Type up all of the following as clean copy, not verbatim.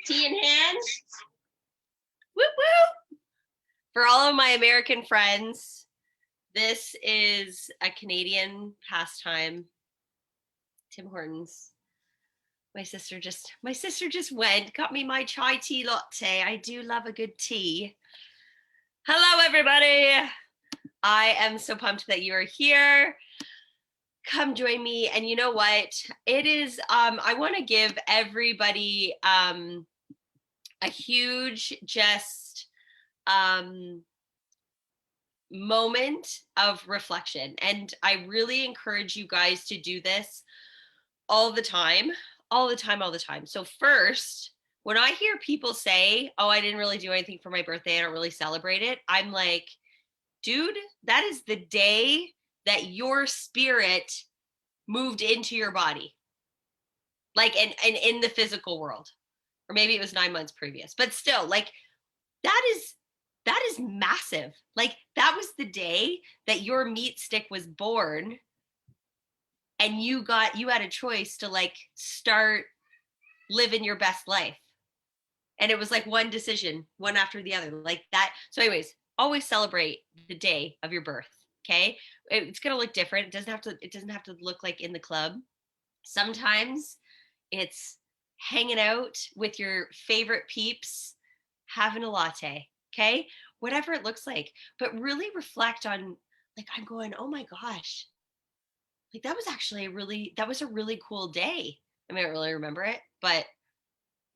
Tea in hand. Whoop whoop. For all of my American friends, this is a Canadian pastime. Tim Hortons. My sister just went, got me my chai tea latte. I do love a good tea. Hello, everybody. I am so pumped that you are here. Come join me. And you know what? It is, I want to give everybody a huge moment of reflection. And I really encourage you guys to do this all the time. So first, when I hear people say, oh, I didn't really do anything for my birthday, I don't really celebrate it, I'm like, dude, that is the day that your spirit moved into your body. Like, and in the physical world. Or maybe it was 9 months previous. But still, like, that is massive. Like, that was the day that your meat stick was born, and you had a choice to like start living your best life. And it was like one decision, one after the other, like that. So anyways, always celebrate the day of your birth. Okay. It's going to look different. It doesn't have to look like in the club. Sometimes it's hanging out with your favorite peeps, having a latte. Okay. Whatever it looks like, but really reflect on, like, I'm going, oh my gosh, like that was actually a really cool day. I mean, I don't really remember it, but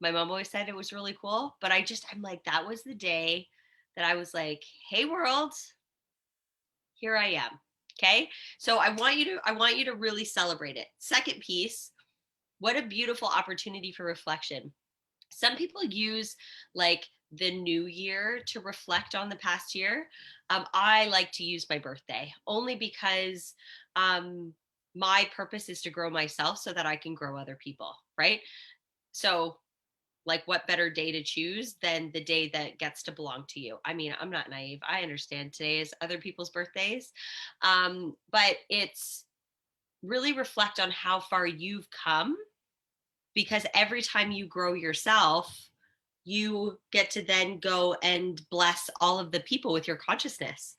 my mom always said it was really cool. But I'm like, that was the day that I was like, hey world, here I am. Okay. So I want you to really celebrate it. Second piece, what a beautiful opportunity for reflection. Some people use like the new year to reflect on the past year. I like to use my birthday only because my purpose is to grow myself so that I can grow other people, right? So, like, what better day to choose than the day that gets to belong to you? I mean, I'm not naive. I understand today is other people's birthdays, but it's really reflect on how far you've come, because every time you grow yourself, you get to then go and bless all of the people with your consciousness,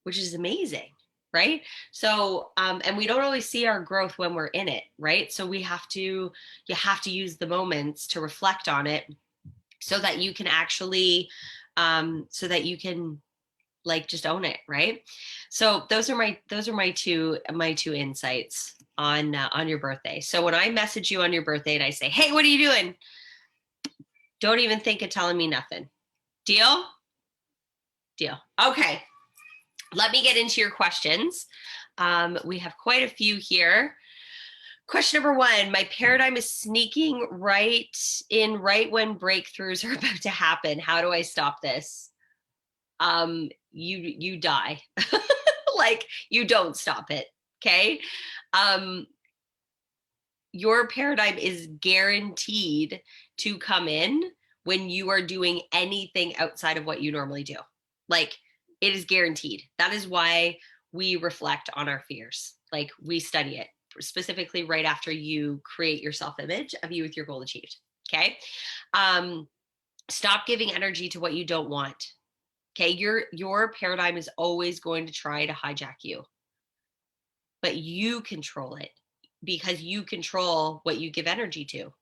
which is amazing, right? So and we don't always see our growth when we're in it, right? So you have to use the moments to reflect on it so that you can actually like just own it, right? So those are my two insights on your birthday. So when I message you on your birthday and I say, hey, what are you doing, don't even think of telling me nothing. Deal? Okay, let me get into your questions. We have quite a few here. Question number one, my paradigm is sneaking right when breakthroughs are about to happen. How do I stop this? You die. Like, you don't stop it. Okay. Your paradigm is guaranteed to come in when you are doing anything outside of what you normally do. Like, it is guaranteed. That is why we reflect on our fears. Like, we study it specifically right after you create your self-image of you with your goal achieved. Okay. Stop giving energy to what you don't want. Okay. Your paradigm is always going to try to hijack you, but you control it, because you control what you give energy to.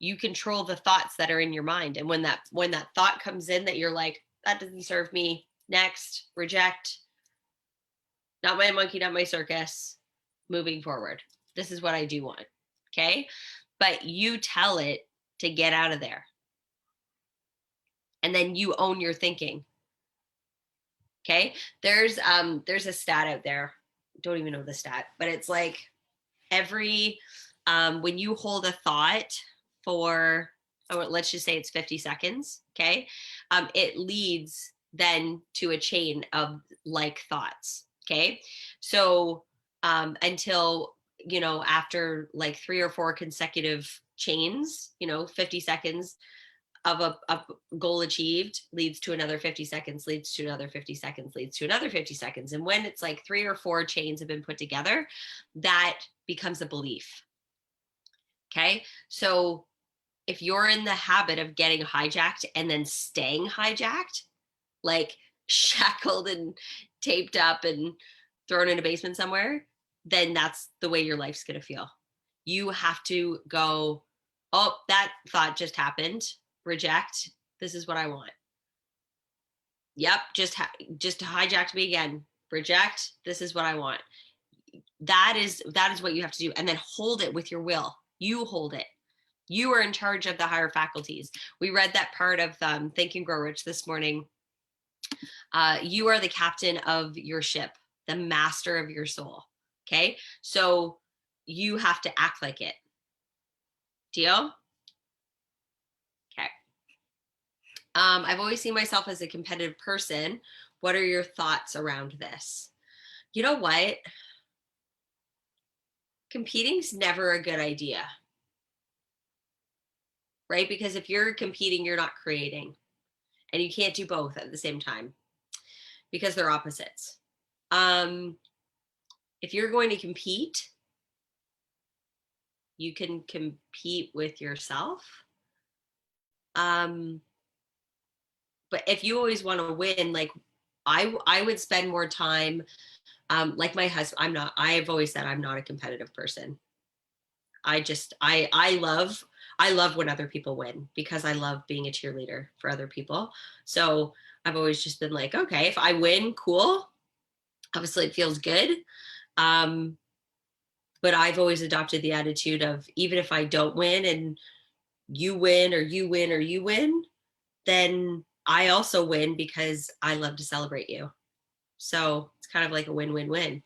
You control the thoughts that are in your mind. And when that thought comes in that you're like, that doesn't serve me, next, reject, not my monkey, not my circus, moving forward. This is what I do want. Okay. But you tell it to get out of there. And then you own your thinking. Okay. There's a stat out there. Don't even know the stat, but it's like every, when you hold a thought for, let's just say it's 50 seconds, okay? It leads then to a chain of like thoughts, okay? So until, after like 3 or 4 consecutive chains, 50 seconds of a goal achieved leads to another 50 seconds, leads to another 50 seconds, leads to another 50 seconds. And when it's like 3 or 4 chains have been put together, that becomes a belief. Okay. So if you're in the habit of getting hijacked and then staying hijacked, like shackled and taped up and thrown in a basement somewhere, then that's the way your life's going to feel. You have to go, oh, that thought just happened. Reject. This is what I want. Yep, just hijacked me again. Reject. This is what I want. That is what you have to do, and then hold it with your will. You hold it. You are in charge of the higher faculties. We read that part of Think and Grow Rich this morning. You are the captain of your ship, the master of your soul. Okay, so you have to act like it. Deal? Okay. I've always seen myself as a competitive person. What are your thoughts around this? You know what? Competing's never a good idea, right? Because if you're competing, you're not creating. And you can't do both at the same time because they're opposites. If you're going to compete, you can compete with yourself. But if you always want to win, like I would spend more time, like my husband, I've always said I'm not a competitive person. I love when other people win because I love being a cheerleader for other people. So I've always just been like, okay, if I win, cool. Obviously it feels good. But I've always adopted the attitude of even if I don't win and you win or you win or you win, then I also win because I love to celebrate you. So it's kind of like a win-win-win.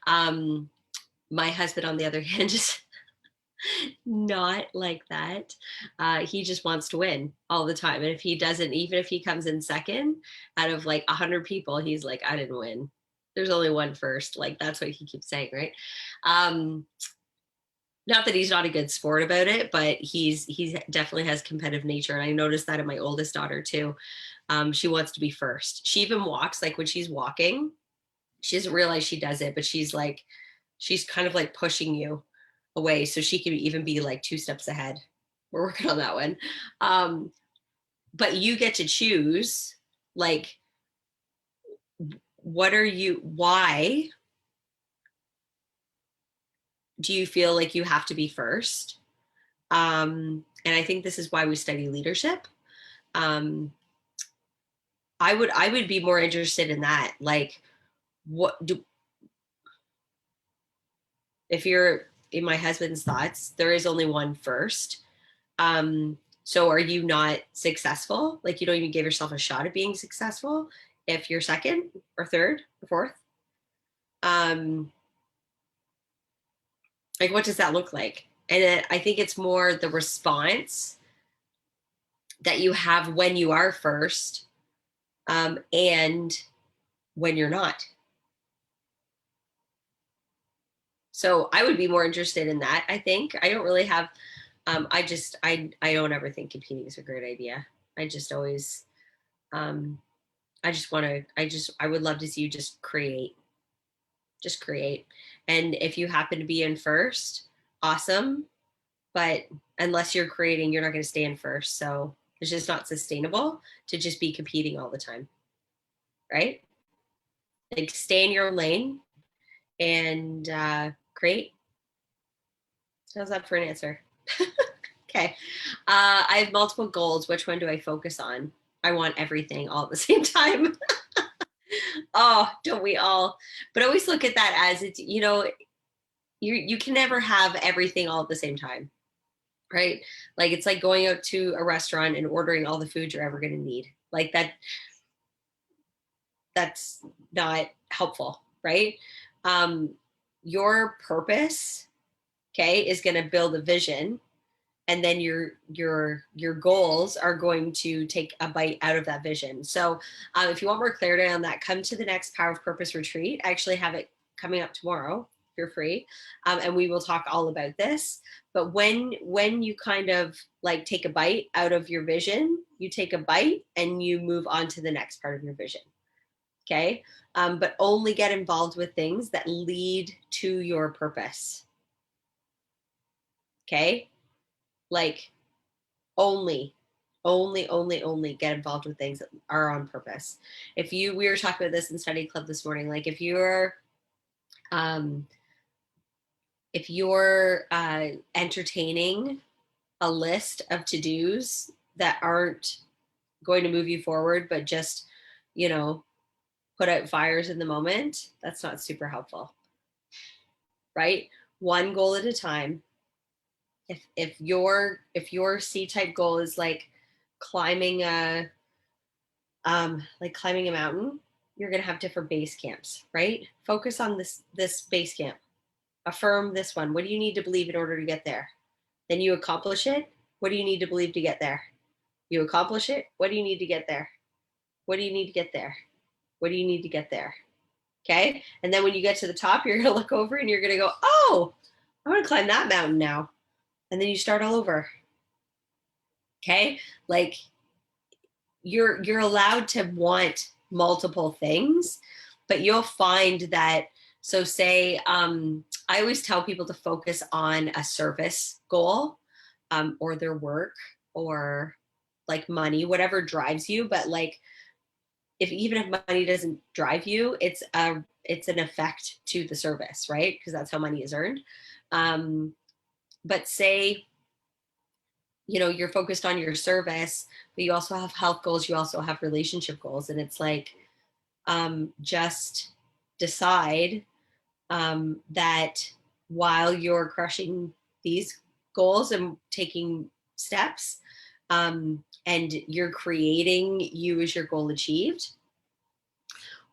My husband, on the other hand, is not like that. He just wants to win all the time. And if he doesn't, even if he comes in second out of like 100 people, he's like, I didn't win. There's only one first. Like that's what he keeps saying, right? Not that he's not a good sport about it, but he definitely has competitive nature. And I noticed that in my oldest daughter too. She wants to be first. She even walks, like when she's walking, she doesn't realize she does it, but she's kind of like pushing you away so she can even be like 2 steps ahead. We're working on that one. But you get to choose, like, why do you feel like you have to be first? And I think this is why we study leadership. I would be more interested in that. Like, if you're in my husband's thoughts, there is only one first. So are you not successful? Like you don't even give yourself a shot at being successful if you're second or third or fourth? Like what does that look like? And I think it's more the response that you have when you are first, and when you're not. So I would be more interested in that. I think I don't really have. I don't ever think competing is a great idea. I just always, I just want to. I would love to see you just create. And if you happen to be in first, awesome. But unless you're creating, you're not going to stay in first. So it's just not sustainable to just be competing all the time, right? Like stay in your lane and create. How's that for an answer? Okay. I have multiple goals. Which one do I focus on? I want everything all at the same time. Oh, don't we all? But I always look at that as it's, you can never have everything all at the same time, right? Like it's like going out to a restaurant and ordering all the food you're ever going to need. Like that's not helpful, right? Your purpose, okay, is going to build a vision and then your goals are going to take a bite out of that vision. So if you want more clarity on that, come to the next Power of Purpose retreat. I actually have it coming up tomorrow if you're free, and we will talk all about this. But when you kind of like take a bite out of your vision, you take a bite and you move on to the next part of your vision. Okay. But only get involved with things that lead to your purpose. Okay. Like only get involved with things that are on purpose. We were talking about this in study club this morning, like if you're entertaining a list of to-dos that aren't going to move you forward, but just, put out fires in the moment, that's not super helpful, right? One goal at a time. If your C-type goal is like climbing a mountain, you're going to have different base camps, right? Focus on this base camp. Affirm this one. What do you need to believe in order to get there? Then you accomplish it. What do you need to believe to get there? You accomplish it. What do you need to get there? What do you need to get there? What do you need to get there? Okay. And then when you get to the top, you're going to look over and you're going to go, oh, I want to climb that mountain now. And then you start all over. Okay. Like you're allowed to want multiple things, but you'll find that. So say, I always tell people to focus on a service goal, or their work, or like money, whatever drives you. But like, even if money doesn't drive you, it's an effect to the service, right? Because that's how money is earned. But say, you're focused on your service, but you also have health goals, you also have relationship goals. And it's like, just decide that while you're crushing these goals and taking steps, and you're creating you as your goal achieved,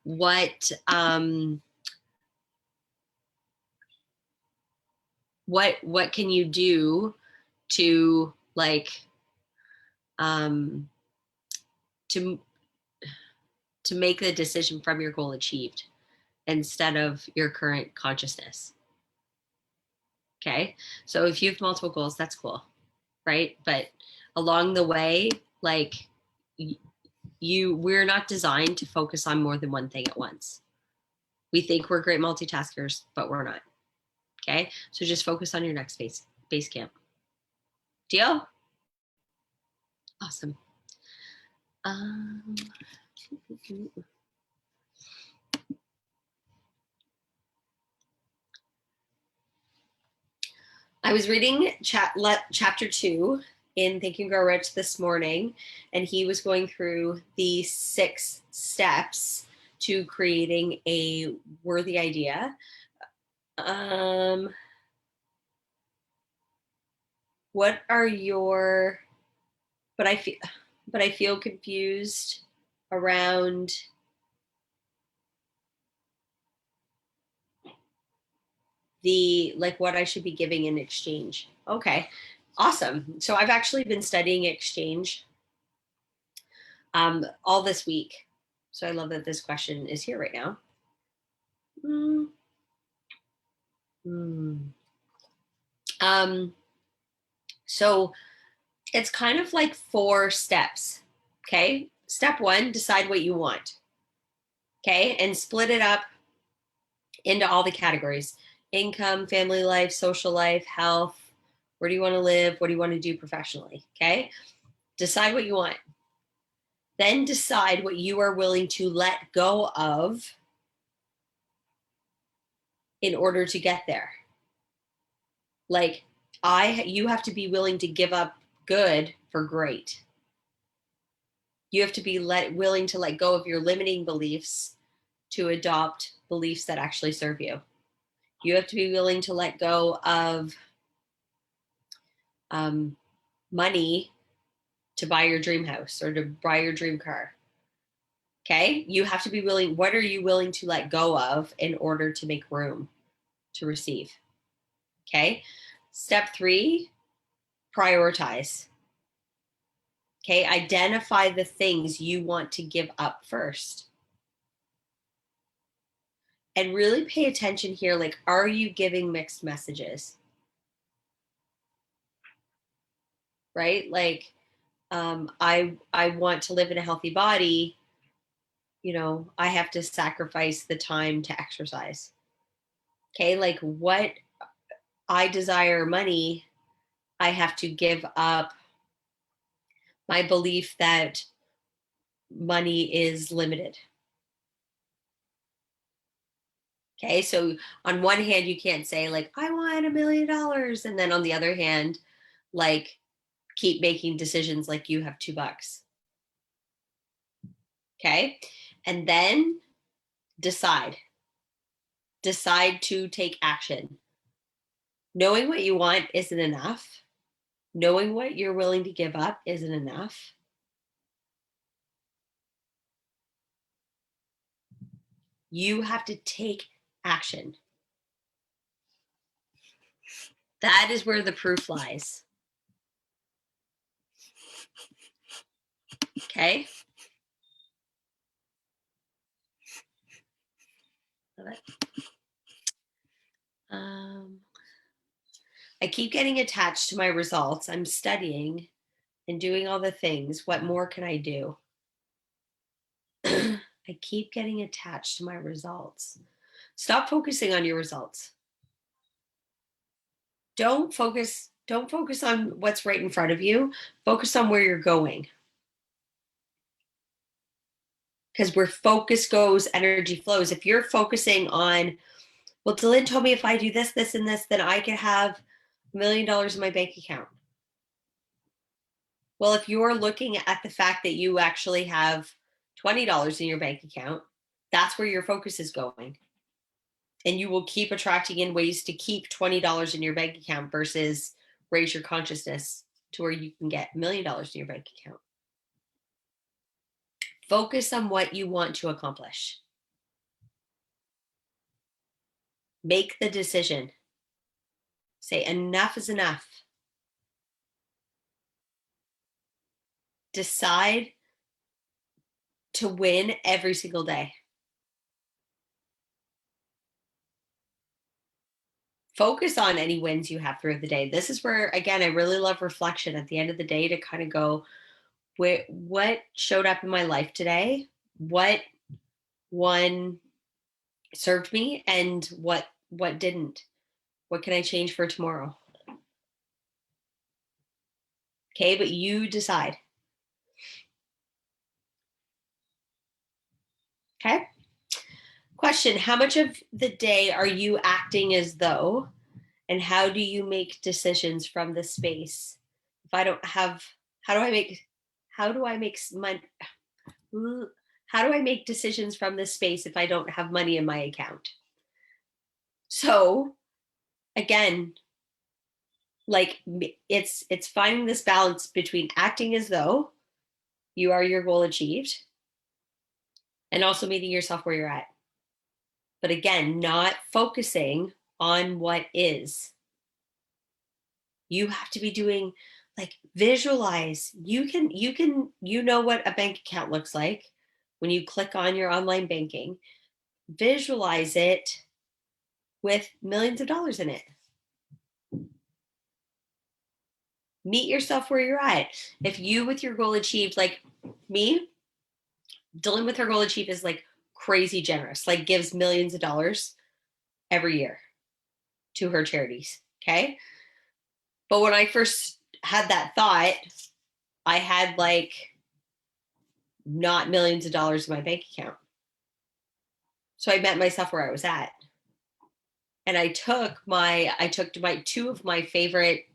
what can you do to like to make the decision from your goal achieved instead of your current consciousness? Okay. So if you have multiple goals, that's cool, right? But along the way, like we're not designed to focus on more than one thing at once. We think we're great multitaskers, but we're not. Okay. So just focus on your next base camp. Deal? Awesome. I was reading chapter 2 in Think and Grow Rich this morning, and he was going through the 6 steps to creating a worthy idea. What are your, but I feel confused around the, like, what I should be giving in exchange. Okay, awesome. So I've actually been studying exchange all this week. So I love that this question is here right now. So it's kind of like 4 steps. Okay. Step 1, decide what you want. Okay. And split it up into all the categories: income, family life, social life, health. Where do you want to live? What do you want to do professionally? Okay. Decide what you want. Then decide what you are willing to let go of in order to get there. Like, you have to be willing to give up good for great. You have to be willing to let go of your limiting beliefs to adopt beliefs that actually serve you. You have to be willing to let go of money to buy your dream house or to buy your dream car. Okay? You have to be willing. What are you willing to let go of in order to make room to receive? Okay? Step 3, prioritize. Okay, identify the things you want to give up first. And really pay attention here. Like, are you giving mixed messages? Right? Like, I want to live in a healthy body. I have to sacrifice the time to exercise. Okay, like what I desire money, I have to give up my belief that money is limited. Okay, so on one hand, you can't say, like, I want $1 million. And then on the other hand, like, keep making decisions like you have $2. Okay, and then decide. Decide to take action. Knowing what you want isn't enough. Knowing what you're willing to give up isn't enough. You have to take action. That is where the proof lies. Okay? Love it. I keep getting attached to my results. I'm studying and doing all the things. What more can I do? I keep getting attached to my results. Stop focusing on your results. Don't focus on what's right in front of you. Focus on where you're going. Because where focus goes, energy flows. If you're focusing on, well, Dylan told me if I do this, this, and this, then I could have $1 million in my bank account. Well, if you're looking at the fact that you actually have $20 in your bank account, that's where your focus is going. And you will keep attracting in ways to keep $20 in your bank account versus raise your consciousness to where you can get $1 million in your bank account. Focus on what you want to accomplish. Make the decision. Say enough is enough. Decide to win every single day. Focus on any wins you have throughout the day. This is where, again, I really love reflection at the end of the day to kind of go, what showed up in my life today? What one served me and what didn't? What can I change for tomorrow? Okay, but you decide. Okay. Question: how much of the day are you acting as though, and how do you make decisions from the space? If I don't have, how do I make money? How do I make decisions from this space if I don't have money in my account? So again, like it's finding this balance between acting as though you are your goal achieved and also meeting yourself where you're at. But again, not focusing on what is. You have to be doing, like, visualize. You know what a bank account looks like when you click on your online banking. Visualize it with millions of dollars in it. Meet yourself where you're at. If you, with your goal achieved, like me, Dylan with her goal achieved is like crazy generous, like gives millions of dollars every year to her charities. Okay. But when I first had that thought, I had like not millions of dollars in my bank account. So I met myself where I was at. And I took my two of my favorite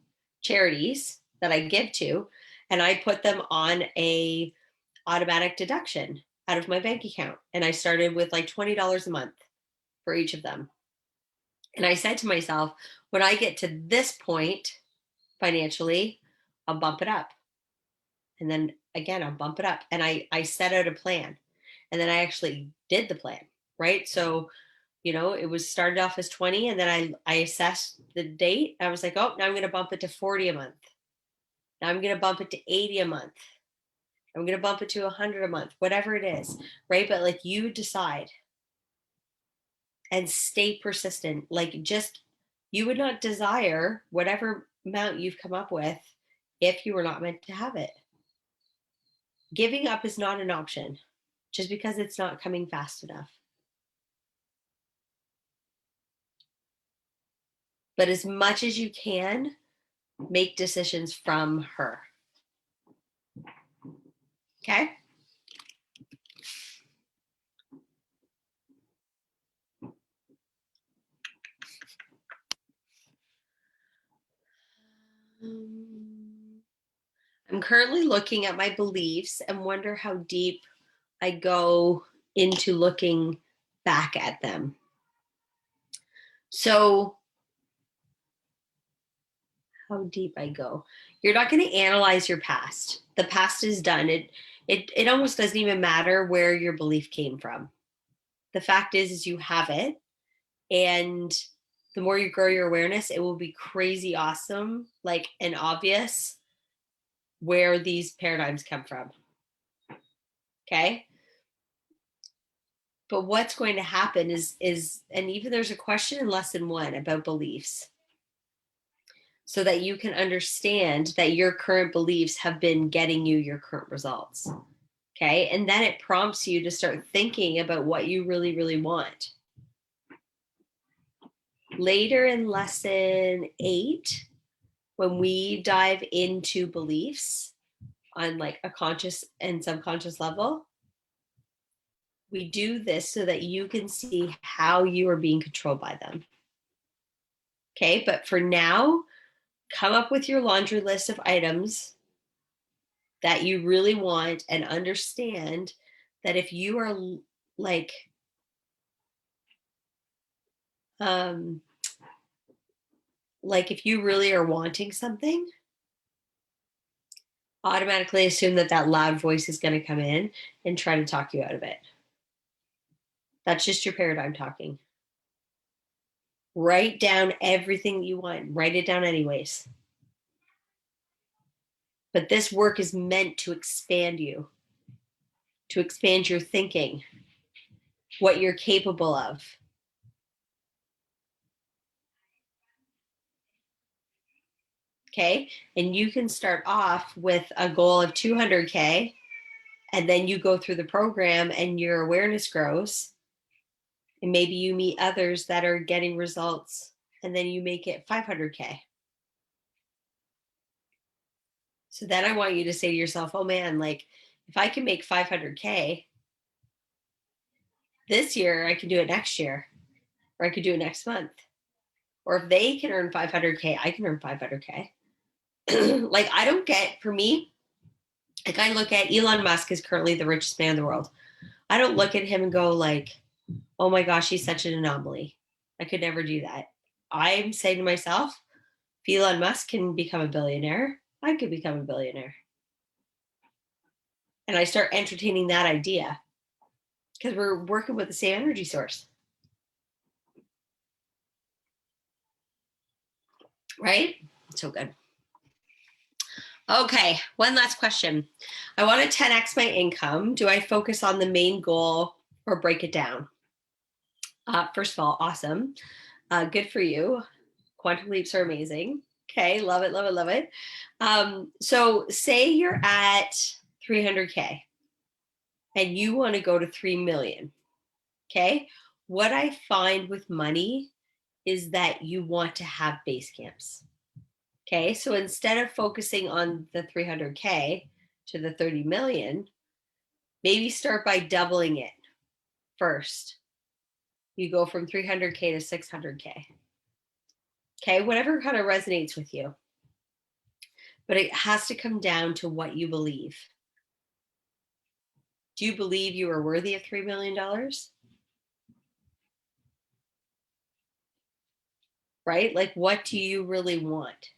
charities that I give to, and I put them on a automatic deduction out of my bank account. And I started with like $20 a month for each of them. And I said to myself, when I get to this point financially, I'll bump it up. And then again, I'll bump it up. And I set out a plan. And then I actually did the plan, right? So, it was started off as 20, and then I assessed the date. I was like, oh, now I'm going to bump it to 40 a month. Now I'm going to bump it to 80 a month. I'm going to bump it to 100 a month, whatever it is, right? But like you decide and stay persistent. Like just, you would not desire whatever amount you've come up with if you were not meant to have it. Giving up is not an option just because it's not coming fast enough. But as much as you can, make decisions from her. Okay? I'm currently looking at my beliefs and wonder how deep I go into looking back at them. So, how deep I go. You're not going to analyze your past. The past is done. It almost doesn't even matter where your belief came from. The fact is you have it, and the more you grow your awareness, it will be crazy awesome, like, and obvious where these paradigms come from. Okay? But what's going to happen is and even there's a question in lesson 1 about beliefs, so that you can understand that your current beliefs have been getting you your current results. Okay? And then it prompts you to start thinking about what you really, really want. Later in lesson 8, when we dive into beliefs on like a conscious and subconscious level, we do this so that you can see how you are being controlled by them. Okay, but for now, come up with your laundry list of items that you really want, and understand that if you are like if you really are wanting something, automatically assume that that loud voice is going to come in and try to talk you out of it. That's just your paradigm talking. Write down everything you want. Write it down anyways. But this work is meant to expand you, to expand your thinking, what you're capable of. Okay? And you can start off with a goal of 200K, and then you go through the program and your awareness grows. And maybe you meet others that are getting results, and then you make it 500K. So then I want you to say to yourself, oh man, like if I can make 500K this year, I can do it next year, or I could do it next month. Or if they can earn 500K, I can earn 500K. Like I don't get, for me, like I look at Elon Musk is currently the richest man in the world. I don't look at him and go like, oh my gosh, he's such an anomaly. I could never do that. I'm saying to myself, if Elon Musk can become a billionaire, I could become a billionaire. And I start entertaining that idea because we're working with the same energy source. Right? So good. Okay, one last question. I want to 10x my income. Do I focus on the main goal or break it down? First of all, awesome. Good for you. Quantum leaps are amazing. Okay, love it, love it, love it. So say you're at 300K and you want to go to 3 million. Okay, what I find with money is that you want to have base camps. Okay, so instead of focusing on the 300K to the 30 million, maybe start by doubling it first. You go from 300K to 600K. Okay, whatever kind of resonates with you. But it has to come down to what you believe. Do you believe you are worthy of $3 million? Right? Like, what do you really want?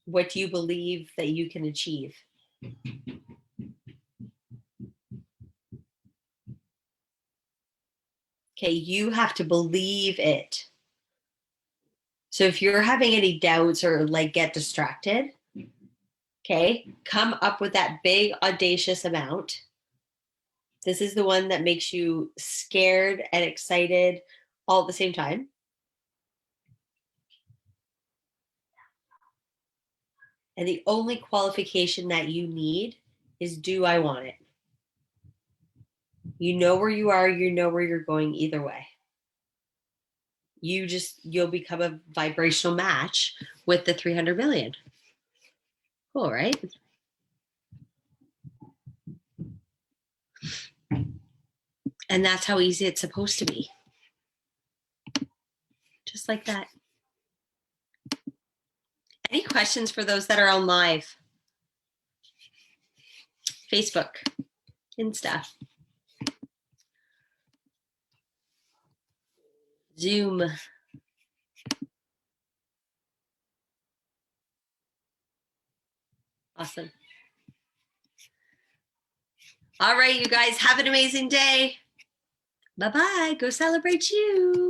What do you believe that you can achieve? Okay, you have to believe it. So if you're having any doubts or like get distracted, Okay, come up with that big audacious amount. This is the one that makes you scared and excited all at the same time. And the only qualification that you need is, do I want it? You know where you are, you know where you're going either way. You'll become a vibrational match with the 300 million. Cool, right? And that's how easy it's supposed to be. Just like that. Any questions for those that are on live? Facebook, Insta, Zoom. Awesome. All right, you guys, have an amazing day. Bye-bye. Go celebrate you.